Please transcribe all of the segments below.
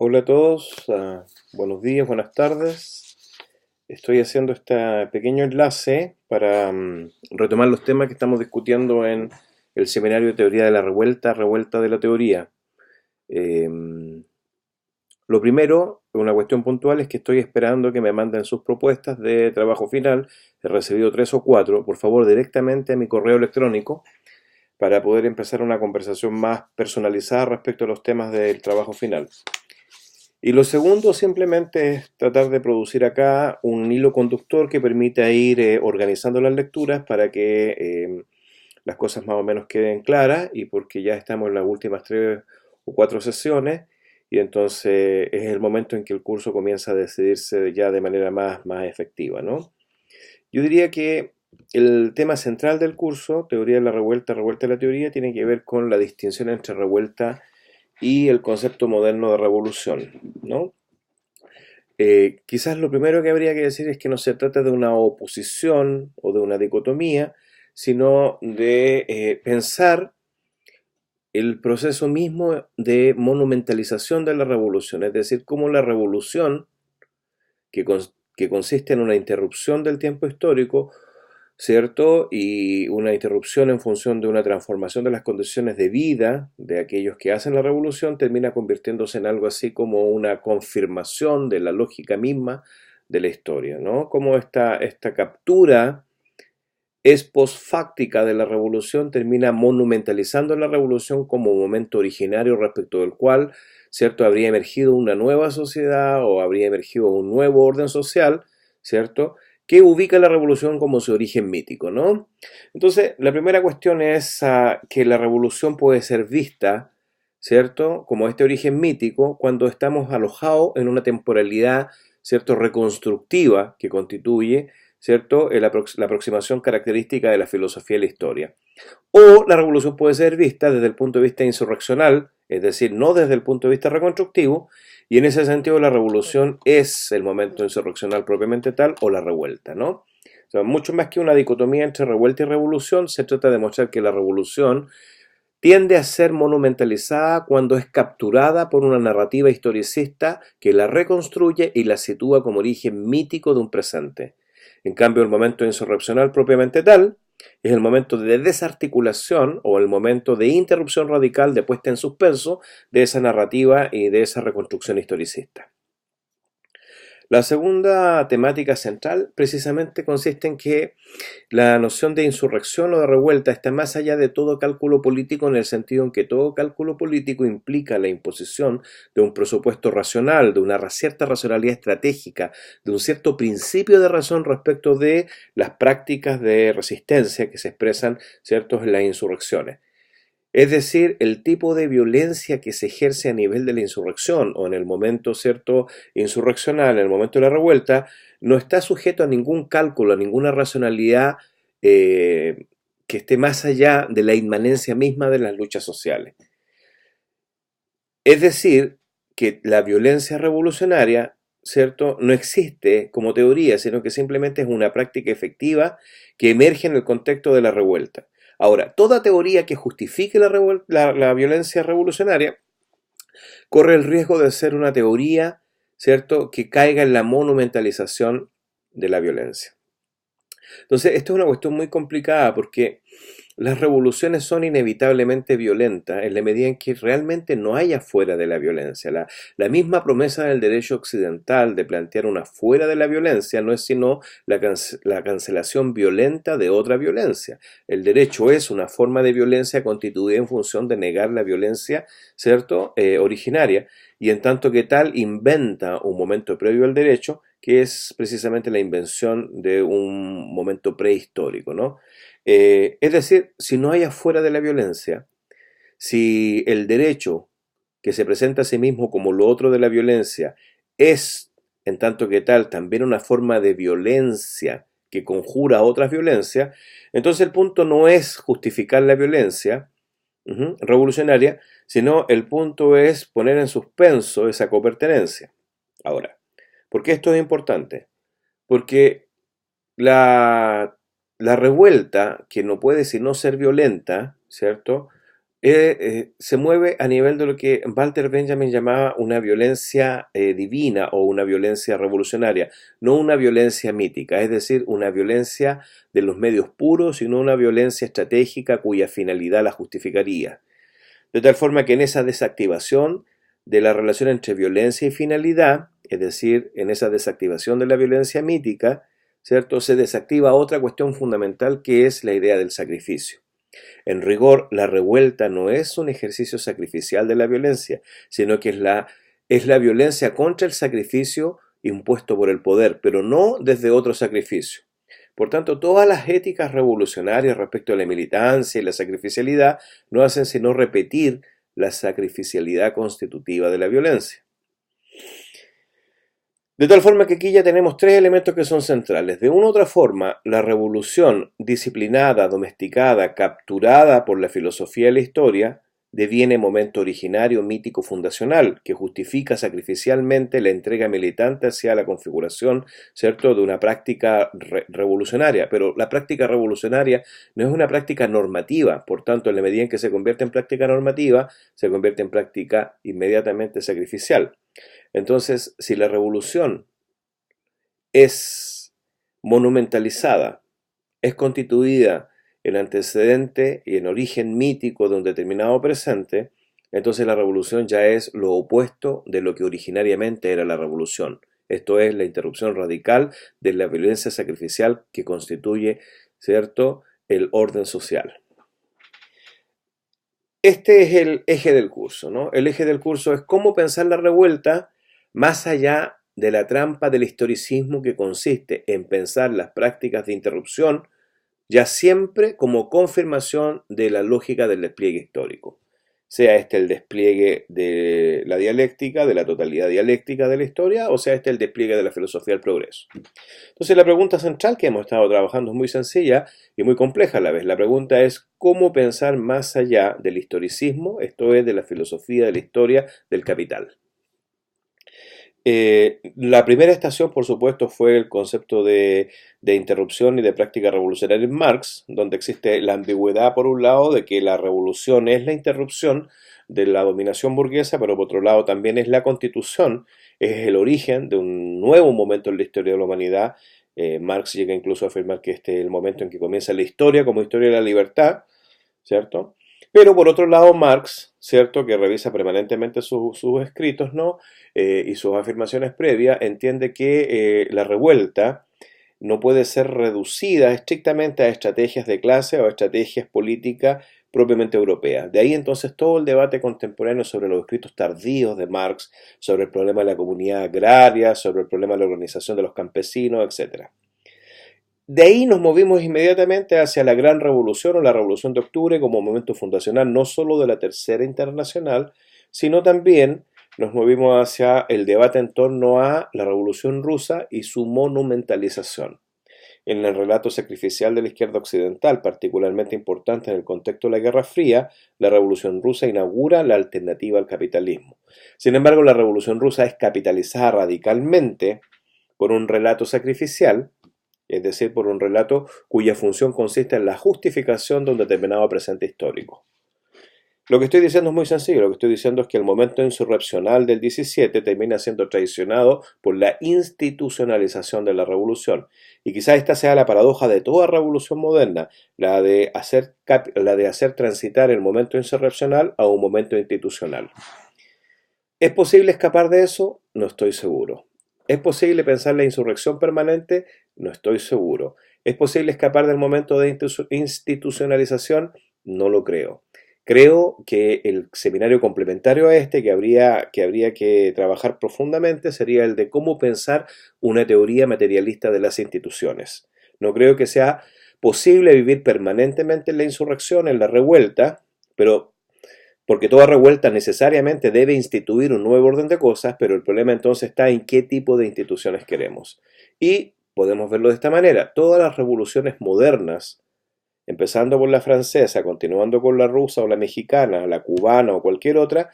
Hola a todos, buenos días, buenas tardes. Estoy haciendo este pequeño enlace para retomar los temas que estamos discutiendo en el seminario de teoría de la revuelta, revuelta de la teoría. Lo primero, una cuestión puntual, es que estoy esperando que me manden sus propuestas de trabajo final. He recibido 3 o 4, por favor, directamente a mi correo electrónico para poder empezar una conversación más personalizada respecto a los temas del trabajo final. Y lo segundo simplemente es tratar de producir acá un hilo conductor que permita ir organizando las lecturas para que las cosas más o menos queden claras, y porque ya estamos en las últimas 3 o 4 sesiones y entonces es el momento en que el curso comienza a decidirse ya de manera más efectiva, ¿no? Yo diría que el tema central del curso, teoría de la revuelta, revuelta de la teoría, tiene que ver con la distinción entre revuelta y el concepto moderno de revolución, ¿no? Quizás lo primero que habría que decir es que no se trata de una oposición o de una dicotomía, sino de pensar el proceso mismo de monumentalización de la revolución, es decir, cómo la revolución, que consiste en una interrupción del tiempo histórico, ¿cierto? Y una interrupción en función de una transformación de las condiciones de vida de aquellos que hacen la revolución, termina convirtiéndose en algo así como una confirmación de la lógica misma de la historia, ¿no? Como esta captura es posfáctica de la revolución termina monumentalizando la revolución como momento originario respecto del cual, ¿cierto?, habría emergido una nueva sociedad o habría emergido un nuevo orden social, ¿cierto?, que ubica la revolución como su origen mítico, ¿no? Entonces, la primera cuestión es que la revolución puede ser vista, ¿cierto?, como este origen mítico cuando estamos alojados en una temporalidad, ¿cierto?, reconstructiva que constituye, ¿cierto?, la aproximación característica de la filosofía y la historia. O la revolución puede ser vista desde el punto de vista insurreccional, es decir, no desde el punto de vista reconstructivo, y en ese sentido la revolución es el momento insurreccional propiamente tal, o la revuelta, ¿no? O sea, mucho más que una dicotomía entre revuelta y revolución, se trata de mostrar que la revolución tiende a ser monumentalizada cuando es capturada por una narrativa historicista que la reconstruye y la sitúa como origen mítico de un presente. En cambio, el momento insurreccional propiamente tal es el momento de desarticulación o el momento de interrupción radical, de puesta en suspenso de esa narrativa y de esa reconstrucción historicista. La segunda temática central precisamente consiste en que la noción de insurrección o de revuelta está más allá de todo cálculo político, en el sentido en que todo cálculo político implica la imposición de un presupuesto racional, de una cierta racionalidad estratégica, de un cierto principio de razón respecto de las prácticas de resistencia que se expresan, ¿cierto?, en las insurrecciones. Es decir, el tipo de violencia que se ejerce a nivel de la insurrección o en el momento, ¿cierto?, insurreccional, en el momento de la revuelta, no está sujeto a ningún cálculo, a ninguna racionalidad eh, que esté más allá de la inmanencia misma de las luchas sociales. Es decir, que la violencia revolucionaria, ¿cierto?, no existe como teoría, sino que simplemente es una práctica efectiva que emerge en el contexto de la revuelta. Ahora, toda teoría que justifique la violencia revolucionaria corre el riesgo de ser una teoría, ¿cierto?, que caiga en la monumentalización de la violencia. Entonces, esto es una cuestión muy complicada porque las revoluciones son inevitablemente violentas en la medida en que realmente no hay afuera de la violencia. La misma promesa del derecho occidental de plantear una fuera de la violencia no es sino la cancelación violenta de otra violencia. El derecho es una forma de violencia constituida en función de negar la violencia, ¿cierto?, originaria, y en tanto que tal inventa un momento previo al derecho, que es precisamente la invención de un momento prehistórico, ¿no? Es decir, si no hay afuera de la violencia, si el derecho que se presenta a sí mismo como lo otro de la violencia es, en tanto que tal, también una forma de violencia que conjura otras violencias, entonces el punto no es justificar la violencia revolucionaria, sino el punto es poner en suspenso esa copertenencia. Ahora, ¿por qué esto es importante? Porque la, la revuelta, que no puede sino ser violenta, ¿cierto?, Se mueve a nivel de lo que Walter Benjamin llamaba una violencia divina o una violencia revolucionaria, no una violencia mítica, es decir, una violencia de los medios puros, sino una violencia estratégica cuya finalidad la justificaría. De tal forma que en esa desactivación de la relación entre violencia y finalidad, es decir, en esa desactivación de la violencia mítica, ¿cierto?, se desactiva otra cuestión fundamental que es la idea del sacrificio. En rigor, la revuelta no es un ejercicio sacrificial de la violencia, sino que es la violencia contra el sacrificio impuesto por el poder, pero no desde otro sacrificio. Por tanto, todas las éticas revolucionarias respecto a la militancia y la sacrificialidad no hacen sino repetir la sacrificialidad constitutiva de la violencia. De tal forma que aquí ya tenemos tres elementos que son centrales. De una u otra forma, la revolución disciplinada, domesticada, capturada por la filosofía de la historia, deviene momento originario, mítico, fundacional, que justifica sacrificialmente la entrega militante hacia la configuración, ¿cierto?, de una práctica revolucionaria. Pero la práctica revolucionaria no es una práctica normativa, por tanto, en la medida en que se convierte en práctica normativa, se convierte en práctica inmediatamente sacrificial. Entonces, si la revolución es monumentalizada, es constituida en antecedente y en origen mítico de un determinado presente, entonces la revolución ya es lo opuesto de lo que originariamente era la revolución. Esto es la interrupción radical de la violencia sacrificial que constituye, ¿cierto?, el orden social. Este es el eje del curso, ¿no? El eje del curso es cómo pensar la revuelta más allá de la trampa del historicismo que consiste en pensar las prácticas de interrupción ya siempre como confirmación de la lógica del despliegue histórico, sea este el despliegue de la dialéctica, de la totalidad dialéctica de la historia, o sea este el despliegue de la filosofía del progreso. Entonces la pregunta central que hemos estado trabajando es muy sencilla y muy compleja a la vez. La pregunta es cómo pensar más allá del historicismo, esto es de la filosofía de la historia del capital. La primera estación, por supuesto, fue el concepto de interrupción y de práctica revolucionaria en Marx, donde existe la ambigüedad, por un lado, de que la revolución es la interrupción de la dominación burguesa, pero por otro lado también es la constitución, es el origen de un nuevo momento en la historia de la humanidad. Marx llega incluso a afirmar que este es el momento en que comienza la historia como historia de la libertad, ¿cierto? Pero por otro lado, Marx, ¿cierto?, que revisa permanentemente sus escritos, ¿no?, y sus afirmaciones previas, entiende que la revuelta no puede ser reducida estrictamente a estrategias de clase o a estrategias políticas propiamente europeas. De ahí entonces todo el debate contemporáneo sobre los escritos tardíos de Marx, sobre el problema de la comunidad agraria, sobre el problema de la organización de los campesinos, etc. De ahí nos movimos inmediatamente hacia la Gran Revolución o la Revolución de Octubre como momento fundacional no solo de la Tercera Internacional, sino también nos movimos hacia el debate en torno a la Revolución Rusa y su monumentalización. En el relato sacrificial de la izquierda occidental, particularmente importante en el contexto de la Guerra Fría, la Revolución Rusa inaugura la alternativa al capitalismo. Sin embargo, la Revolución Rusa es capitalizada radicalmente por un relato sacrificial, es decir, por un relato cuya función consiste en la justificación de un determinado presente histórico. Lo que estoy diciendo es muy sencillo, lo que estoy diciendo es que el momento insurreccional del 17 termina siendo traicionado por la institucionalización de la revolución. Y quizás esta sea la paradoja de toda revolución moderna, la de hacer transitar el momento insurreccional a un momento institucional. ¿Es posible escapar de eso? No estoy seguro. ¿Es posible pensar la insurrección permanente? No estoy seguro. ¿Es posible escapar del momento de institucionalización? No lo creo. Creo que el seminario complementario a este que habría que trabajar profundamente sería el de cómo pensar una teoría materialista de las instituciones. No creo que sea posible vivir permanentemente en la insurrección, en la revuelta, pero porque toda revuelta necesariamente debe instituir un nuevo orden de cosas, pero el problema entonces está en qué tipo de instituciones queremos. Y podemos verlo de esta manera. Todas las revoluciones modernas, empezando por la francesa, continuando con la rusa o la mexicana, la cubana o cualquier otra,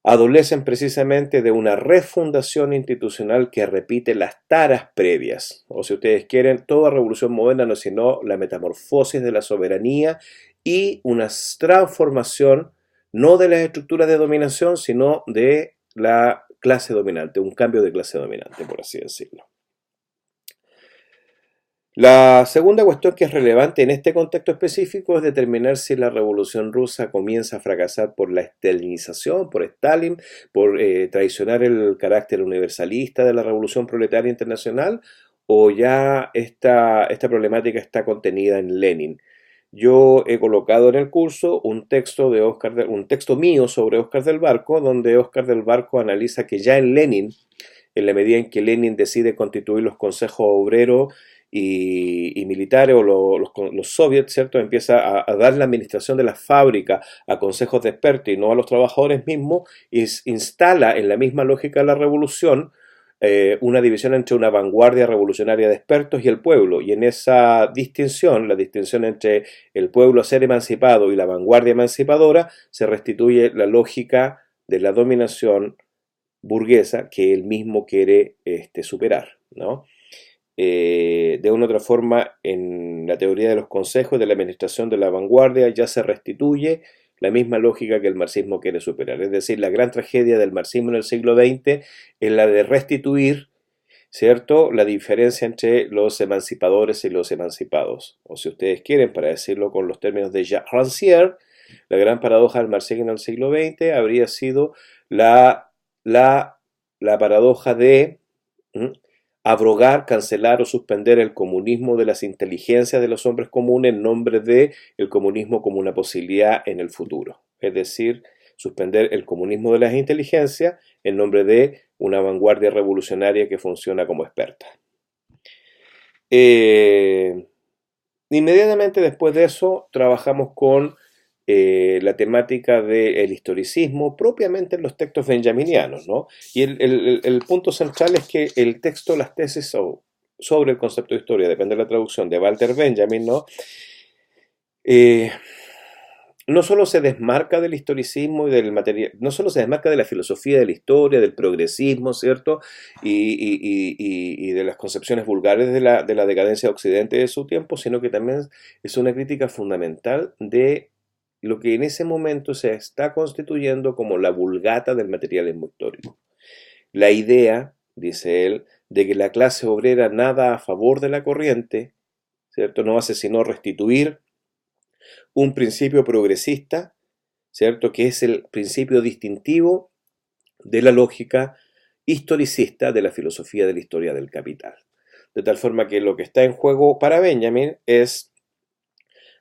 adolecen precisamente de una refundación institucional que repite las taras previas. O si ustedes quieren, toda revolución moderna no es sino la metamorfosis de la soberanía y una transformación no de las estructuras de dominación, sino de la clase dominante, un cambio de clase dominante, por así decirlo. La segunda cuestión que es relevante en este contexto específico es determinar si la Revolución Rusa comienza a fracasar por la estalinización, por Stalin, por traicionar el carácter universalista de la Revolución Proletaria Internacional, o ya esta problemática está contenida en Lenin. Yo he colocado en el curso un texto un texto mío sobre Óscar del Barco, donde Óscar del Barco analiza que ya en Lenin, en la medida en que Lenin decide constituir los consejos obreros y militares o los soviets, ¿cierto? Empieza a dar la administración de las fábricas a consejos de expertos y no a los trabajadores mismos, y instala en la misma lógica de la revolución una división entre una vanguardia revolucionaria de expertos y el pueblo, y en esa distinción, la distinción entre el pueblo a ser emancipado y la vanguardia emancipadora, se restituye la lógica de la dominación burguesa que él mismo quiere superar, ¿no? De una u otra forma, en la teoría de los consejos de la administración de la vanguardia ya se restituye la misma lógica que el marxismo quiere superar. Es decir, la gran tragedia del marxismo en el siglo XX es la de restituir, ¿cierto?, la diferencia entre los emancipadores y los emancipados. O si ustedes quieren, para decirlo con los términos de Jacques Rancière, la gran paradoja del marxismo en el siglo XX habría sido la paradoja de abrogar, cancelar o suspender el comunismo de las inteligencias de los hombres comunes en nombre de el comunismo como una posibilidad en el futuro. Es decir, suspender el comunismo de las inteligencias en nombre de una vanguardia revolucionaria que funciona como experta. Inmediatamente después de eso trabajamos con la temática del historicismo propiamente en los textos benjaminianos, ¿no? Y el punto central es que el texto, las tesis sobre el concepto de historia, depende de la traducción de Walter Benjamin, ¿no? No solo se desmarca del historicismo y del material, no solo se desmarca de la filosofía de la historia, del progresismo, ¿cierto? Y de las concepciones vulgares de la decadencia de Occidente de su tiempo, sino que también es una crítica fundamental de lo que en ese momento se está constituyendo como la vulgata del materialismo histórico. La idea, dice él, de que la clase obrera nada a favor de la corriente, ¿cierto?, no hace sino restituir un principio progresista, ¿cierto?, que es el principio distintivo de la lógica historicista de la filosofía de la historia del capital. De tal forma que lo que está en juego para Benjamin es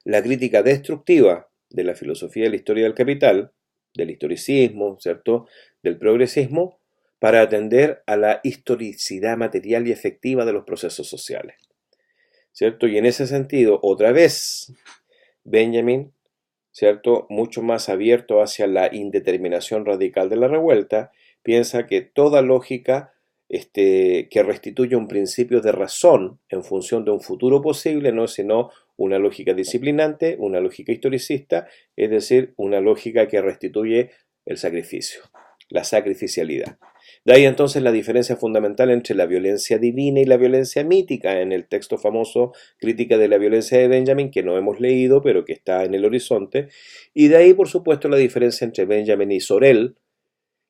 la crítica destructiva de la filosofía de la historia del capital, del historicismo, ¿cierto?, del progresismo, para atender a la historicidad material y efectiva de los procesos sociales, ¿cierto? Y en ese sentido, otra vez, Benjamin, ¿cierto?, mucho más abierto hacia la indeterminación radical de la revuelta, piensa que toda lógica que restituye un principio de razón en función de un futuro posible no es sino una lógica disciplinante, una lógica historicista, es decir, una lógica que restituye el sacrificio, la sacrificialidad. De ahí entonces la diferencia fundamental entre la violencia divina y la violencia mítica en el texto famoso Crítica de la violencia de Benjamin, que no hemos leído, pero que está en el horizonte. Y de ahí, por supuesto, la diferencia entre Benjamin y Sorel,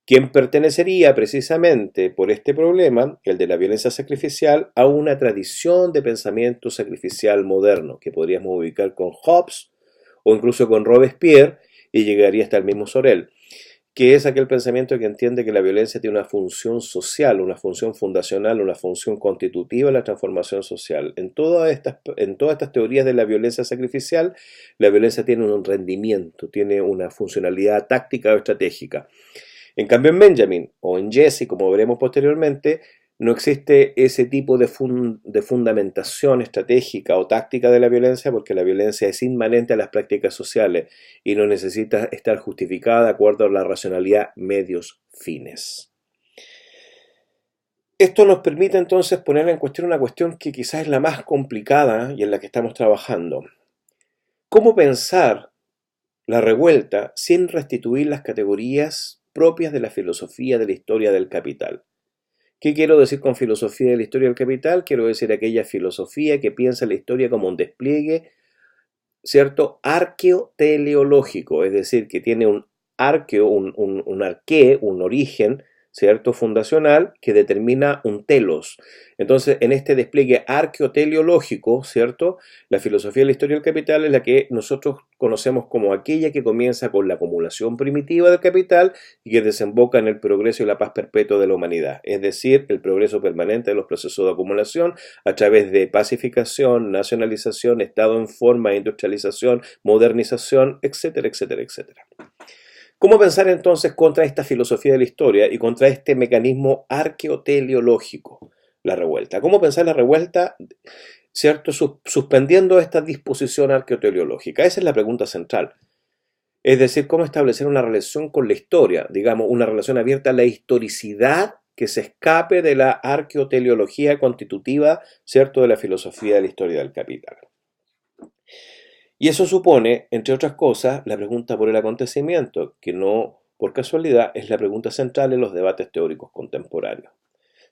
quien pertenecería precisamente por este problema, el de la violencia sacrificial, a una tradición de pensamiento sacrificial moderno, que podríamos ubicar con Hobbes o incluso con Robespierre, y llegaría hasta el mismo Sorel, que es aquel pensamiento que entiende que la violencia tiene una función social, una función fundacional, una función constitutiva en la transformación social. En todas estas teorías de la violencia sacrificial, la violencia tiene un rendimiento, tiene una funcionalidad táctica o estratégica. En cambio, en Benjamin o en Jesse, como veremos posteriormente, no existe ese tipo de fundamentación estratégica o táctica de la violencia, porque la violencia es inmanente a las prácticas sociales y no necesita estar justificada de acuerdo a la racionalidad medios-fines. Esto nos permite entonces poner en cuestión una cuestión que quizás es la más complicada y en la que estamos trabajando. ¿Cómo pensar la revuelta sin restituir las categorías propias de la filosofía de la historia del capital? ¿Qué quiero decir con filosofía de la historia del capital? Quiero decir aquella filosofía que piensa la historia como un despliegue ¿cierto? Arqueoteleológico, es decir, que tiene un arqueo, un arqué, un origen, ¿cierto? Fundacional que determina un telos. Entonces, en este despliegue arqueoteleológico, ¿cierto? La filosofía de la historia del capital es la que nosotros conocemos como aquella que comienza con la acumulación primitiva del capital y que desemboca en el progreso y la paz perpetua de la humanidad, es decir, el progreso permanente de los procesos de acumulación a través de pacificación, nacionalización, estado en forma, industrialización, modernización, etcétera, etcétera, etcétera. ¿Cómo pensar entonces contra esta filosofía de la historia y contra este mecanismo arqueoteleológico, la revuelta? ¿Cómo pensar la revuelta, cierto, suspendiendo esta disposición arqueoteleológica? Esa es la pregunta central. Es decir, cómo establecer una relación con la historia, digamos, una relación abierta a la historicidad que se escape de la arqueoteleología constitutiva, cierto, de la filosofía de la historia del capital. Y eso supone, entre otras cosas, la pregunta por el acontecimiento, que no por casualidad es la pregunta central en los debates teóricos contemporáneos,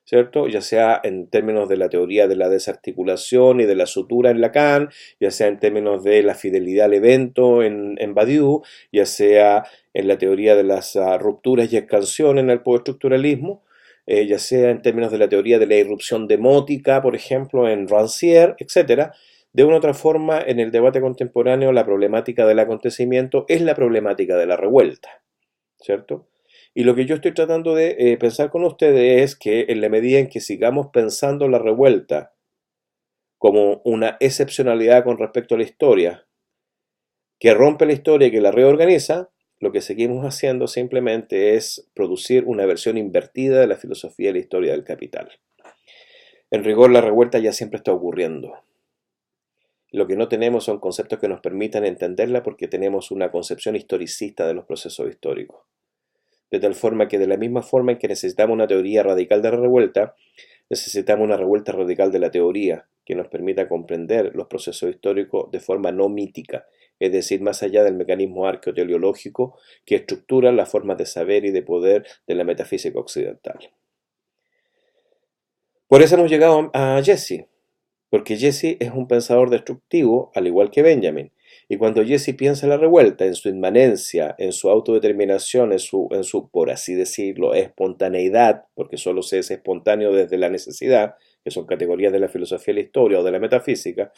¿cierto? Ya sea en términos de la teoría de la desarticulación y de la sutura en Lacan, ya sea en términos de la fidelidad al evento en Badiou, ya sea en la teoría de las rupturas y expansión en el postestructuralismo, ya sea en términos de la teoría de la irrupción demótica, por ejemplo, en Rancière, etc. De una u otra forma, en el debate contemporáneo, la problemática del acontecimiento es la problemática de la revuelta, ¿cierto? Y lo que yo estoy tratando de pensar con ustedes es que en la medida en que sigamos pensando la revuelta como una excepcionalidad con respecto a la historia, que rompe la historia y que la reorganiza, lo que seguimos haciendo simplemente es producir una versión invertida de la filosofía de la historia del capital. En rigor, la revuelta ya siempre está ocurriendo. Lo que no tenemos son conceptos que nos permitan entenderla porque tenemos una concepción historicista de los procesos históricos. De tal forma que de la misma forma en que necesitamos una teoría radical de la revuelta, necesitamos una revuelta radical de la teoría que nos permita comprender los procesos históricos de forma no mítica, es decir, más allá del mecanismo arqueoteleológico que estructura las formas de saber y de poder de la metafísica occidental. Por eso hemos llegado a Jesse, porque Jesse es un pensador destructivo, al igual que Benjamin. Y cuando Jesse piensa en la revuelta, en su inmanencia, en su autodeterminación, en su, por así decirlo, espontaneidad, porque solo se es espontáneo desde la necesidad, que son categorías de la filosofía de la historia o de la metafísica,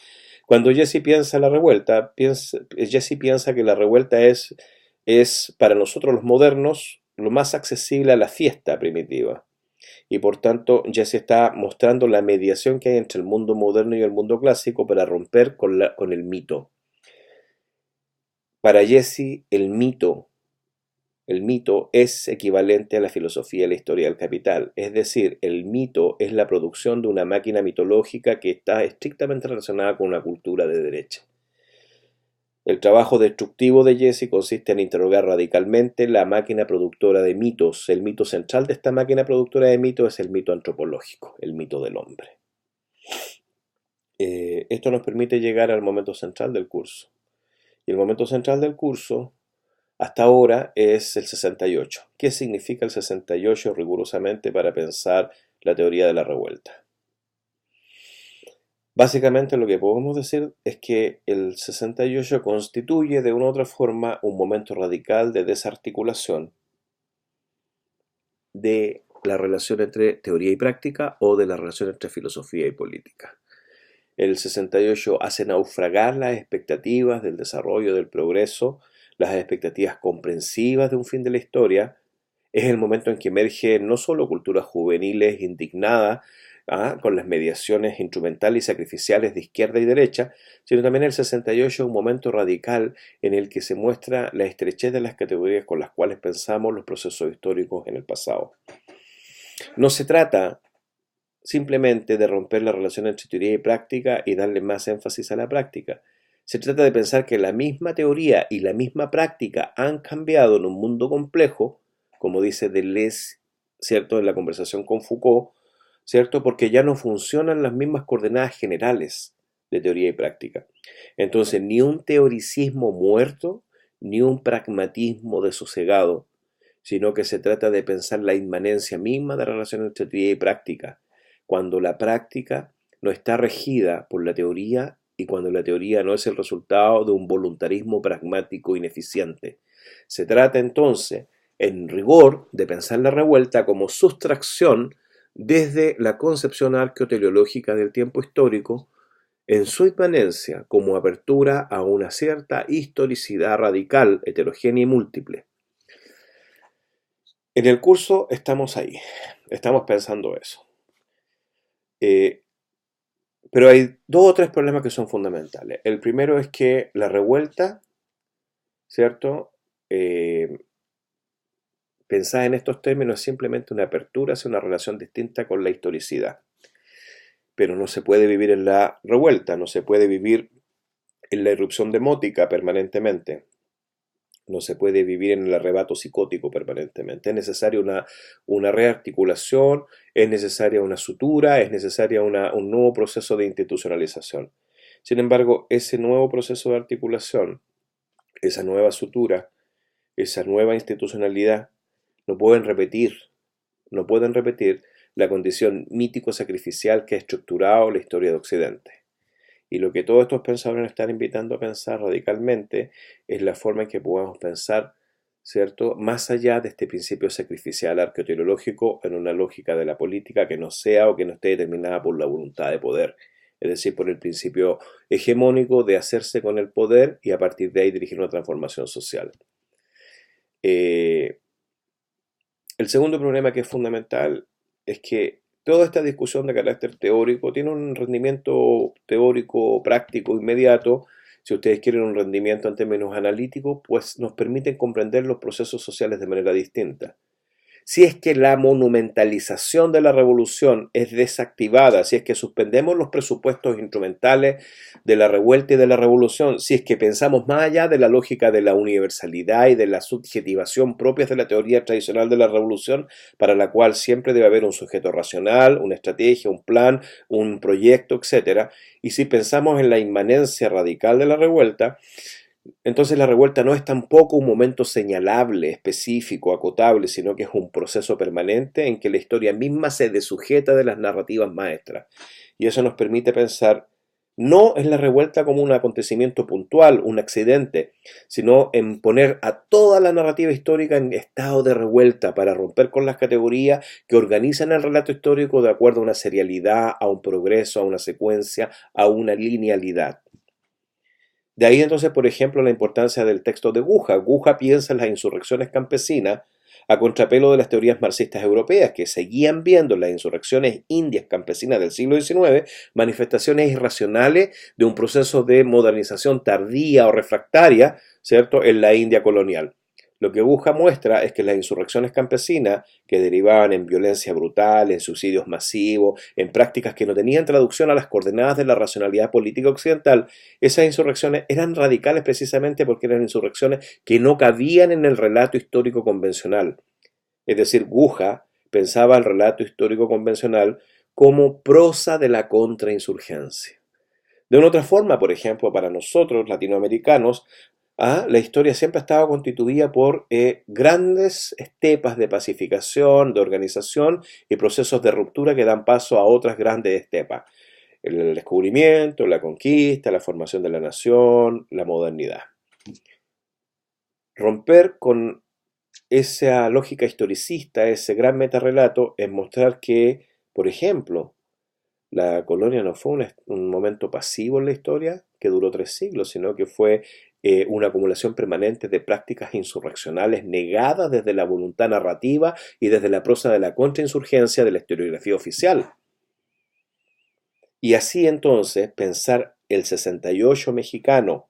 cuando Jesse piensa en la revuelta, Jesse piensa que la revuelta es para nosotros los modernos lo más accesible a la fiesta primitiva. Y por tanto, Jesse está mostrando la mediación que hay entre el mundo moderno y el mundo clásico para romper con el mito. Para Jesse, el mito es equivalente a la filosofía de la historia del capital. Es decir, el mito es la producción de una máquina mitológica que está estrictamente relacionada con una cultura de derecha. El trabajo destructivo de Jesse consiste en interrogar radicalmente la máquina productora de mitos. El mito central de esta máquina productora de mitos es el mito antropológico, el mito del hombre. Esto nos permite llegar al momento central del curso. Y el momento central del curso, hasta ahora, es el 68. ¿Qué significa el 68 rigurosamente para pensar la teoría de la revuelta? Básicamente lo que podemos decir es que el 68 constituye de una u otra forma un momento radical de desarticulación de la relación entre teoría y práctica o de la relación entre filosofía y política. El 68 hace naufragar las expectativas del desarrollo, del progreso, las expectativas comprensivas de un fin de la historia. Es el momento en que emerge no solo culturas juveniles indignadas con las mediaciones instrumentales y sacrificiales de izquierda y derecha, sino también el 68 es un momento radical en el que se muestra la estrechez de las categorías con las cuales pensamos los procesos históricos en el pasado. No se trata simplemente de romper la relación entre teoría y práctica y darle más énfasis a la práctica. Se trata de pensar que la misma teoría y la misma práctica han cambiado en un mundo complejo, como dice Deleuze, ¿cierto?, en la conversación con Foucault, ¿cierto?, porque ya no funcionan las mismas coordenadas generales de teoría y práctica. Entonces, ni un teoricismo muerto, ni un pragmatismo desosegado, sino que se trata de pensar la inmanencia misma de la relación entre teoría y práctica, cuando la práctica no está regida por la teoría y cuando la teoría no es el resultado de un voluntarismo pragmático ineficiente. Se trata entonces, en rigor, de pensar la revuelta como sustracción desde la concepción arqueoteleológica del tiempo histórico, en su inmanencia como apertura a una cierta historicidad radical, heterogénea y múltiple. En el curso estamos ahí, estamos pensando eso. Pero hay dos o tres problemas que son fundamentales. El primero es que la revuelta, ¿cierto? Pensada en estos términos es simplemente una apertura hacia una relación distinta con la historicidad. Pero no se puede vivir en la revuelta, no se puede vivir en la irrupción demótica permanentemente, no se puede vivir en el arrebato psicótico permanentemente. Es necesaria una rearticulación, es necesaria una sutura, es necesaria un nuevo proceso de institucionalización. Sin embargo, ese nuevo proceso de articulación, esa nueva sutura, esa nueva institucionalidad, no pueden repetir la condición mítico-sacrificial que ha estructurado la historia de Occidente. Y lo que todos estos pensadores nos están invitando a pensar radicalmente es la forma en que podamos pensar, ¿cierto?, más allá de este principio sacrificial arqueoteleológico en una lógica de la política que no sea o que no esté determinada por la voluntad de poder, es decir, por el principio hegemónico de hacerse con el poder y a partir de ahí dirigir una transformación social. El segundo problema que es fundamental es que toda esta discusión de carácter teórico tiene un rendimiento teórico práctico inmediato. Si ustedes quieren un rendimiento en términos analíticos, pues nos permiten comprender los procesos sociales de manera distinta. Si es que la monumentalización de la revolución es desactivada, si es que suspendemos los presupuestos instrumentales de la revuelta y de la revolución, si es que pensamos más allá de la lógica de la universalidad y de la subjetivación propias de la teoría tradicional de la revolución, para la cual siempre debe haber un sujeto racional, una estrategia, un plan, un proyecto, etc. Y si pensamos en la inmanencia radical de la revuelta, entonces la revuelta no es tampoco un momento señalable, específico, acotable, sino que es un proceso permanente en que la historia misma se desujeta de las narrativas maestras. Y eso nos permite pensar no en la revuelta como un acontecimiento puntual, un accidente, sino en poner a toda la narrativa histórica en estado de revuelta para romper con las categorías que organizan el relato histórico de acuerdo a una serialidad, a un progreso, a una secuencia, a una linealidad. De ahí entonces, por ejemplo, la importancia del texto de Guja. Guja piensa en las insurrecciones campesinas a contrapelo de las teorías marxistas europeas, que seguían viendo en las insurrecciones indias campesinas del siglo XIX manifestaciones irracionales de un proceso de modernización tardía o refractaria, ¿cierto?, en la India colonial. Lo que Guja muestra es que las insurrecciones campesinas, que derivaban en violencia brutal, en suicidios masivos, en prácticas que no tenían traducción a las coordenadas de la racionalidad política occidental, esas insurrecciones eran radicales precisamente porque eran insurrecciones que no cabían en el relato histórico convencional. Es decir, Guja pensaba el relato histórico convencional como prosa de la contrainsurgencia. De una otra forma, por ejemplo, para nosotros latinoamericanos, la historia siempre ha estado constituida por grandes estepas de pacificación, de organización y procesos de ruptura que dan paso a otras grandes estepas. El descubrimiento, la conquista, la formación de la nación, la modernidad. Romper con esa lógica historicista, ese gran metarrelato, es mostrar que, por ejemplo, la colonia no fue un momento pasivo en la historia que duró 3 siglos, sino que fue una acumulación permanente de prácticas insurreccionales negadas desde la voluntad narrativa y desde la prosa de la contrainsurgencia de la historiografía oficial. Y así entonces pensar el 68 mexicano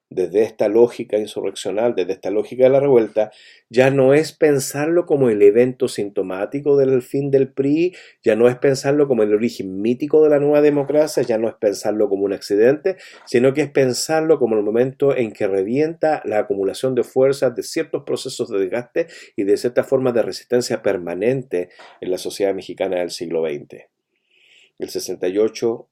desde esta lógica insurreccional, desde esta lógica de la revuelta, ya no es pensarlo como el evento sintomático del fin del PRI, ya no es pensarlo como el origen mítico de la nueva democracia, ya no es pensarlo como un accidente, sino que es pensarlo como el momento en que revienta la acumulación de fuerzas de ciertos procesos de desgaste y de ciertas formas de resistencia permanente en la sociedad mexicana del siglo XX. El 68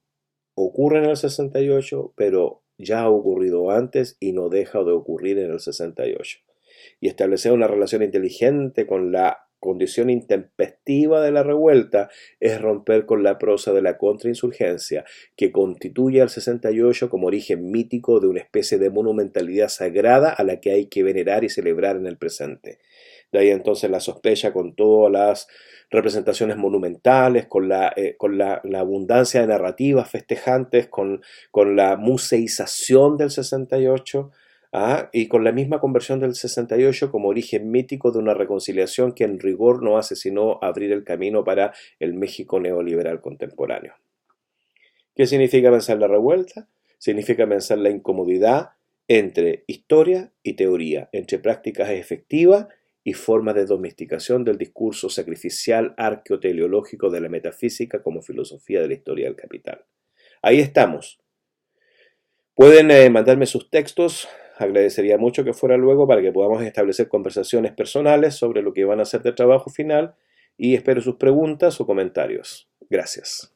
ocurre en el 68, pero ya ha ocurrido antes y no deja de ocurrir en el 68. Y establecer una relación inteligente con la condición intempestiva de la revuelta es romper con la prosa de la contrainsurgencia, que constituye al 68 como origen mítico de una especie de monumentalidad sagrada a la que hay que venerar y celebrar en el presente. De ahí entonces la sospecha con todas las representaciones monumentales, con la abundancia de narrativas festejantes, con la museización del 68, y con la misma conversión del 68 como origen mítico de una reconciliación que en rigor no hace sino abrir el camino para el México neoliberal contemporáneo. ¿Qué significa pensar la revuelta? Significa pensar la incomodidad entre historia y teoría, entre prácticas efectivas y formas de domesticación del discurso sacrificial arqueoteleológico de la metafísica como filosofía de la historia del capital. Ahí estamos. Pueden mandarme sus textos, agradecería mucho que fuera luego para que podamos establecer conversaciones personales sobre lo que van a hacer de trabajo final y espero sus preguntas o comentarios. Gracias.